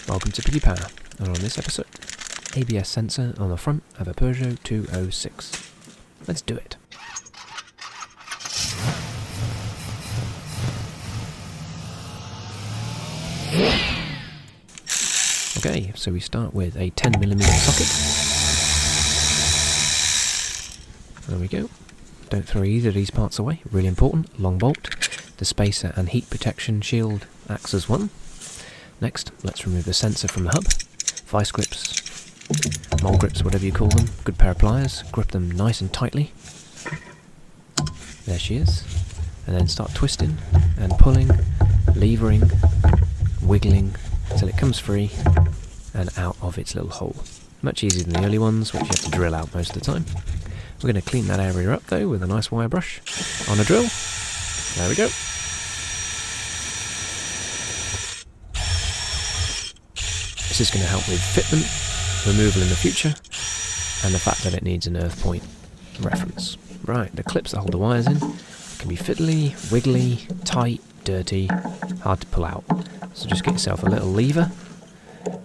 welcome to Piggypower, and on this episode, ABS sensor on the front of a Peugeot 206. Let's do it. Okay, so we start with a 10mm socket. There we go. Don't throw either of these parts away, really important. Long bolt. The spacer and heat protection shield acts as one. Next, let's remove the sensor from the hub. Vice grips, mole grips, whatever you call them. Good pair of pliers. Grip them nice and tightly. There she is. And then start twisting and pulling, levering, wiggling until it comes free and out of its little hole. Much easier than the early ones, which you have to drill out most of the time. We're going to clean that area up though with a nice wire brush on a drill. There we go. This is going to help with fitment, removal in the future, and the fact that it needs an earth point reference. Right, the clips that hold the wires in can be fiddly, wiggly, tight, dirty, hard to pull out. So just get yourself a little lever,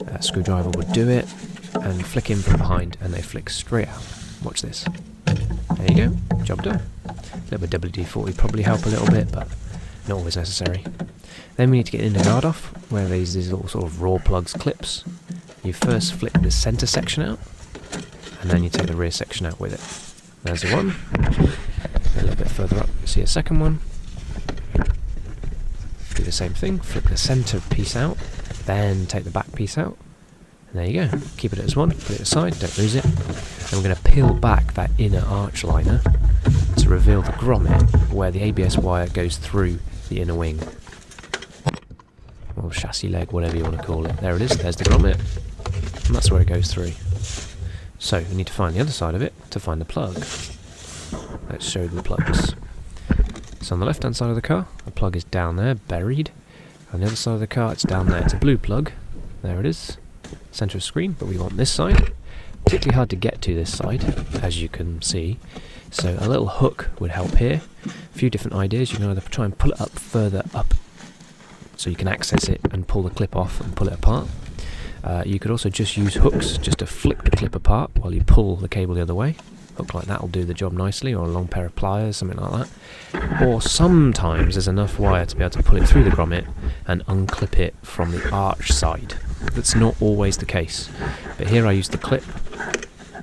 a screwdriver would do it, and flick in from behind and they flick straight out. Watch this. There you go, job done. A little bit of WD-40 would probably help a little bit, but not always necessary. Then we need to get in the guard off, where these little sort of raw plugs clips. You first flick the centre section out, and then you take the rear section out with it. There's the one. A little bit further up, you see a second one. Do the same thing, flick the centre piece out, then take the back piece out. And there you go. Keep it as one, put it aside, don't lose it. And we're going to peel back that inner arch liner to reveal the grommet where the ABS wire goes through the inner wing. Or chassis leg, whatever you want to call it. There it is, there's the grommet. And that's where it goes through. So we need to find the other side of it to find the plug. Let's show the plugs. So on the left hand side of the car, the plug is down there, buried. On the other side of the car, it's down there. It's a blue plug. There it is. Centre of screen, but we want this side. Particularly hard to get to this side, as you can see. So a little hook would help here. A few different ideas. You can either try and pull it up further up so you can access it and pull the clip off and pull it apart. You could also just use hooks just to flick the clip apart while you pull the cable the other way. Hook like that will do the job nicely, or a long pair of pliers, something like that. Or sometimes there's enough wire to be able to pull it through the grommet and unclip it from the arch side. That's not always the case, but here I use the clip.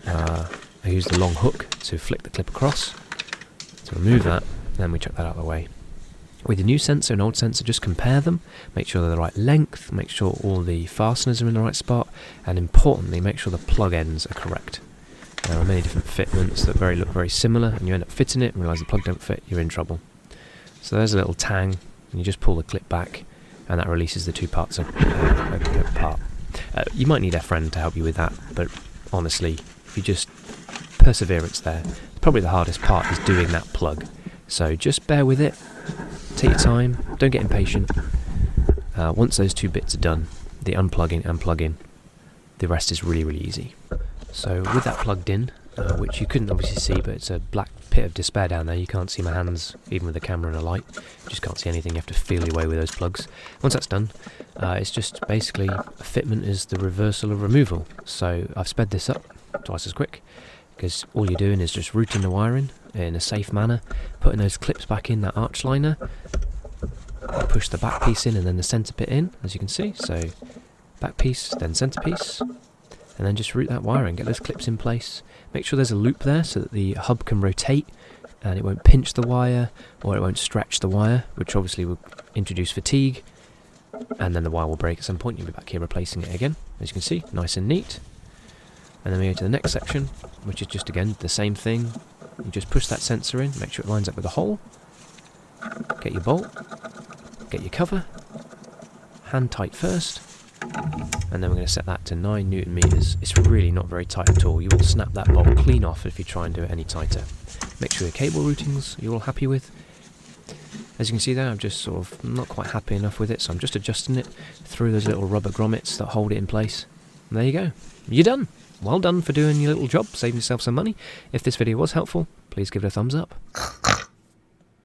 I use the long hook to flick the clip across to remove that, then we chuck that out of the way. With the new sensor and old sensor, just compare them, make sure they're the right length, make sure all the fasteners are in the right spot, and importantly, make sure the plug ends are correct. There are many different fitments that look very similar, and you end up fitting it and realise the plug don't fit, you're in trouble. So there's a little tang, and you just pull the clip back, and that releases the two parts apart. You might need a friend to help you with that, but honestly, if you just perseverance there, probably the hardest part is doing that plug. So just bear with it, take your time, don't get impatient. Once those two bits are done, the unplugging and plug-in, the rest is really, really easy. So with that plugged in, which you couldn't obviously see, but it's a black pit of despair down there. You can't see my hands, even with the camera and a light. You just can't see anything. You have to feel your way with those plugs. Once that's done, it's just basically a fitment is the reversal of removal. So I've sped this up twice as quick, because all you're doing is just routing the wiring in a safe manner, putting those clips back in that arch liner, push the back piece in and then the centre bit in, as you can see. So back piece, then centre piece. And then just route that wiring, get those clips in place. Make sure there's a loop there so that the hub can rotate and it won't pinch the wire or it won't stretch the wire, which obviously will introduce fatigue, and then the wire will break at some point. You'll be back here replacing it again, as you can see, nice and neat. And then we go to the next section, which is just again the same thing. You just push that sensor in, make sure it lines up with the hole, get your bolt, get your cover, hand tight first, and then we're going to set that to 9 Newton meters. It's really not very tight at all. You will snap that bolt clean off if you try and do it any tighter. Make sure your cable routings you're all happy with. As you can see there, I'm just sort of not quite happy enough with it, so I'm just adjusting it through those little rubber grommets that hold it in place. And there you go. You're done. Well done for doing your little job, saving yourself some money. If this video was helpful, please give it a thumbs up.